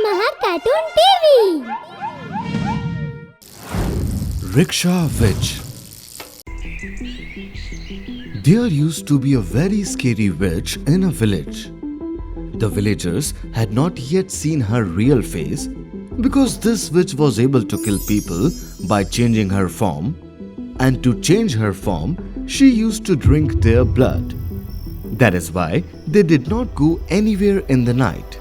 Maha Cartoon TV. Rickshaw Witch. There used to be a very scary witch in a village. The villagers had not yet seen her real face because this witch was able to kill people by changing her form, and to change her form, she used to drink their blood. That is why they did not go anywhere in the night.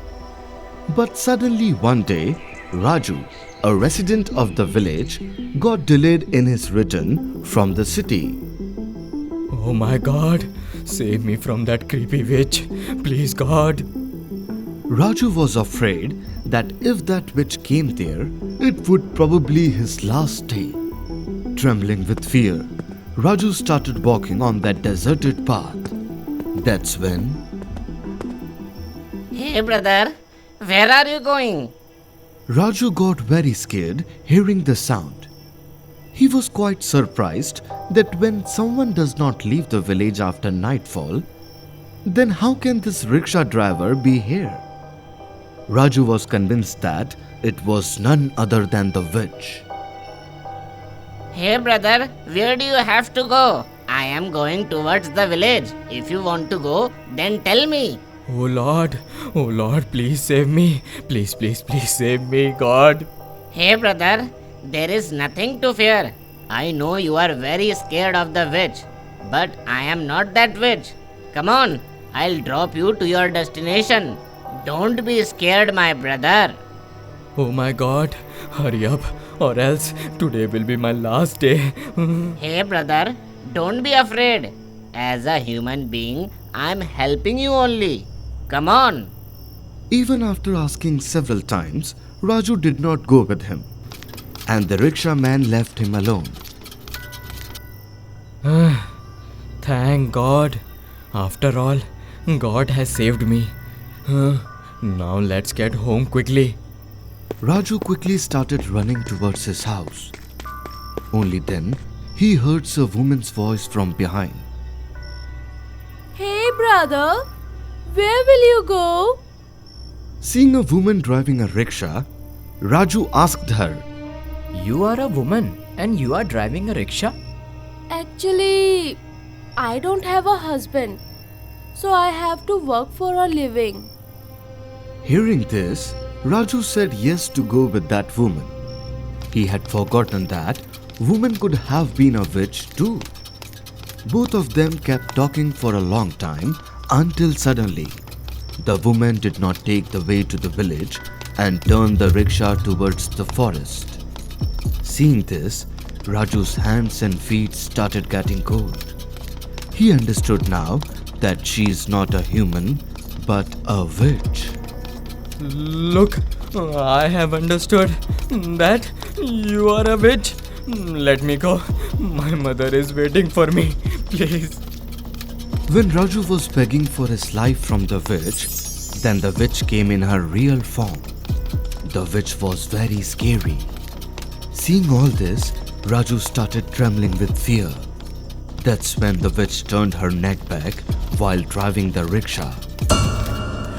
But suddenly one day, Raju, a resident of the village, got delayed in his return from the city. Oh my God, save me from that creepy witch. Please God. Raju was afraid that if that witch came there, it would probably be his last day. Trembling with fear, Raju started walking on that deserted path. That's when... Hey brother, where are you going? Raju got very scared hearing the sound. He was quite surprised that when someone does not leave the village after nightfall, then how can this rickshaw driver be here? Raju was convinced that it was none other than the witch. Hey brother, where do you have to go? I am going towards the village. If you want to go, then tell me. Oh Lord, please save me. Please save me, God. Hey brother, there is nothing to fear. I know you are very scared of the witch, but I am not that witch. Come on, I'll drop you to your destination. Don't be scared, my brother. Oh my God, hurry up, or else today will be my last day. Hey brother, don't be afraid. As a human being, I'm helping you only. Come on. Even after asking several times, Raju did not go with him, and the rickshaw man left him alone. Thank God. After all, God has saved me. Now let's get home quickly. Raju quickly started running towards his house. Only then, he heard a woman's voice from behind. Hey brother, where will you go? Seeing a woman driving a rickshaw, Raju asked her, You are a woman and you are driving a rickshaw? Actually, I don't have a husband, so I have to work for a living. Hearing this, Raju said yes to go with that woman. He had forgotten that woman could have been a witch too. Both of them kept talking for a long time until suddenly, the woman did not take the way to the village and turned the rickshaw towards the forest. Seeing this, Raju's hands and feet started getting cold. He understood now that she is not a human but a witch. Look, I have understood that you are a witch. Let me go. My mother is waiting for me. Please. When Raju was begging for his life from the witch, then the witch came in her real form. The witch was very scary. Seeing all this, Raju started trembling with fear. That's when the witch turned her neck back while driving the rickshaw.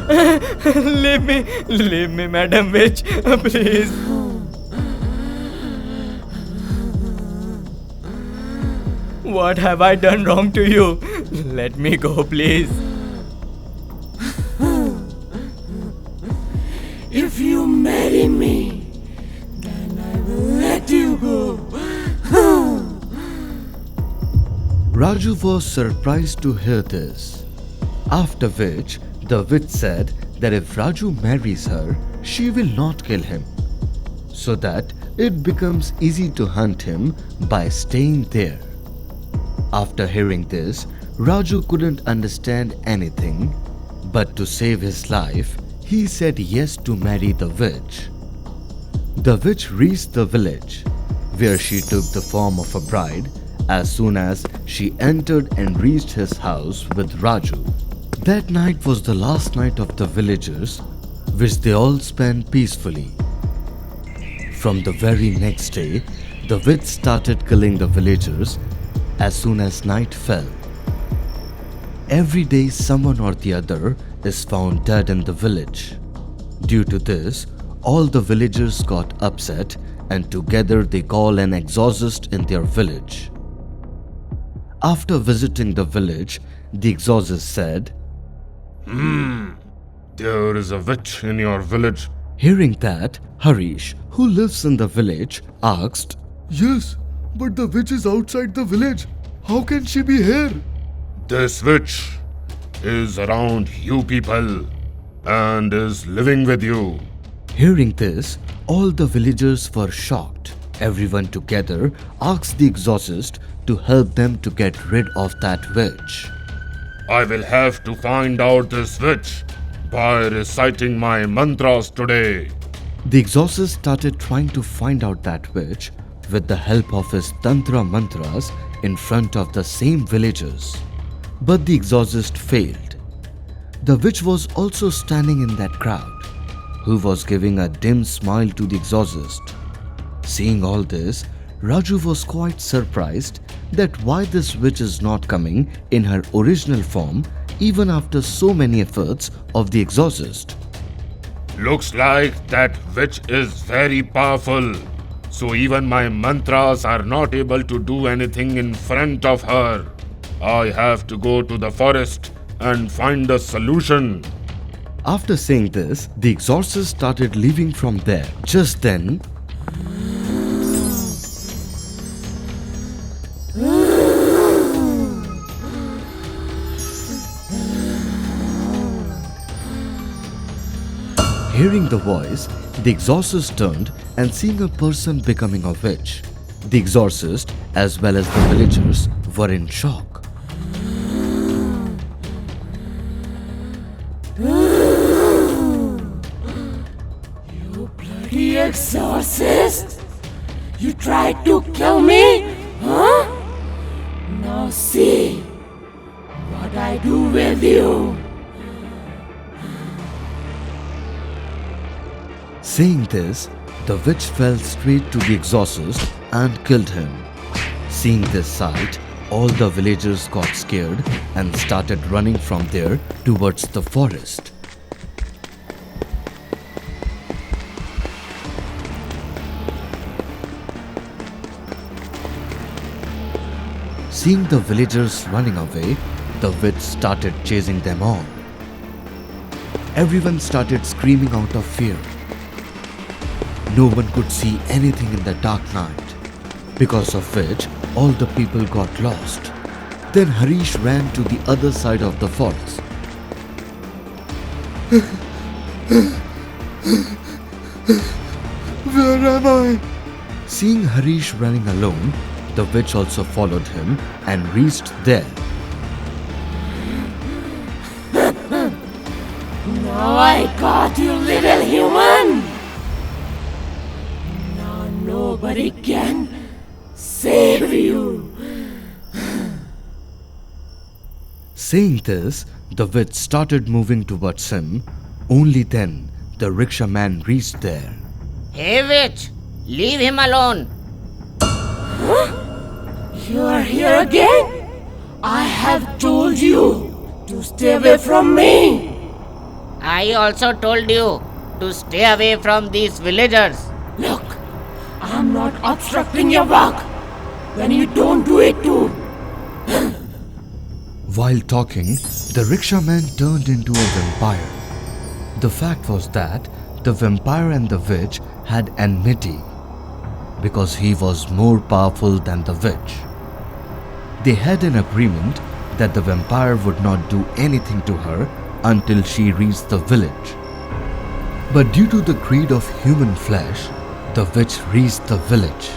Leave me, Madam Witch, please. What have I done wrong to you? Let me go, please. If you marry me, then I will let you go. Raju was surprised to hear this. After which, the witch said that if Raju marries her, she will not kill him, so that it becomes easy to hunt him by staying there. After hearing this, Raju couldn't understand anything, but to save his life, he said yes to marry the witch. The witch reached the village, where she took the form of a bride as soon as she entered and reached his house with Raju. That night was the last night of the villagers, which they all spent peacefully. From the very next day, the witch started killing the villagers as soon as night fell. Every day someone or the other is found dead in the village. Due to this, all the villagers got upset and together they call an exorcist in their village. After visiting the village, the exorcist said, There is a witch in your village. Hearing that, Harish, who lives in the village, asked, Yes, but the witch is outside the village. How can she be here? This witch is around you people and is living with you. Hearing this, all the villagers were shocked. Everyone together asked the exorcist to help them to get rid of that witch. I will have to find out this witch by reciting my mantras today. The exorcist started trying to find out that witch with the help of his tantra mantras in front of the same villagers. But the exorcist failed. The witch was also standing in that crowd, who was giving a dim smile to the exorcist. Seeing all this, Raju was quite surprised that why this witch is not coming in her original form even after so many efforts of the exorcist. Looks like that witch is very powerful. So even my mantras are not able to do anything in front of her. I have to go to the forest and find a solution. After saying this, the exorcist started leaving from there. Just then, hearing the voice, the exorcist turned and seeing a person becoming a witch. The exorcist, as well as the villagers, were in shock. Bloody exorcist! You tried to kill me? Huh? Now see what I do with you. Saying this, the witch fell straight to the exorcist and killed him. Seeing this sight, all the villagers got scared and started running from there towards the forest. Seeing the villagers running away, the witch started chasing them on. Everyone started screaming out of fear. No one could see anything in the dark night, because of which all the people got lost. Then Harish ran to the other side of the forest. Where am I? Seeing Harish running alone, the witch also followed him and reached there. Now I got you, little human. Now nobody can save you. Saying this, the witch started moving towards him. Only then the rickshaw man reached there. Hey witch, leave him alone. You are here again? I have told you to stay away from me. I also told you to stay away from these villagers. Look, I'm not obstructing your work when you don't do it too. While talking, the rickshaw man turned into a vampire. The fact was that the vampire and the witch had enmity because he was more powerful than the witch. They had an agreement that the vampire would not do anything to her until she reached the village. But due to the greed of human flesh, the witch reached the village,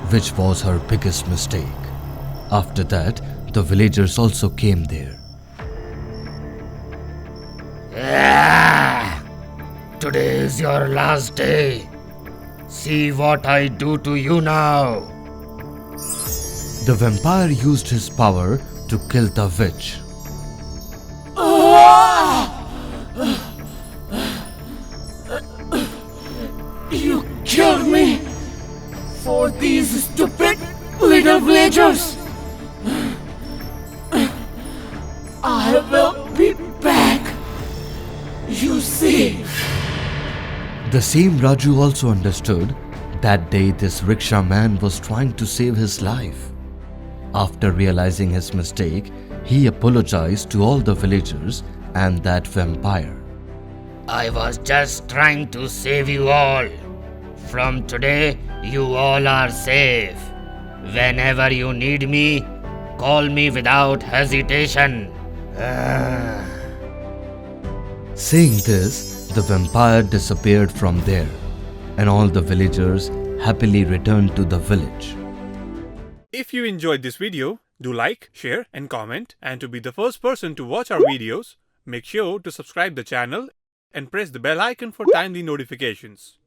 which was her biggest mistake. After that, the villagers also came there. Today is your last day. See what I do to you now. The vampire used his power to kill the witch. You killed me for these stupid little villagers. I will be back. You see. The same Raju also understood that day this rickshaw man was trying to save his life. After realizing his mistake, he apologized to all the villagers and that vampire. I was just trying to save you all. From today, you all are safe. Whenever you need me, call me without hesitation. Saying this, the vampire disappeared from there, and all the villagers happily returned to the village. If you enjoyed this video, do like, share and comment, and to be the first person to watch our videos, make sure to subscribe the channel and press the bell icon for timely notifications.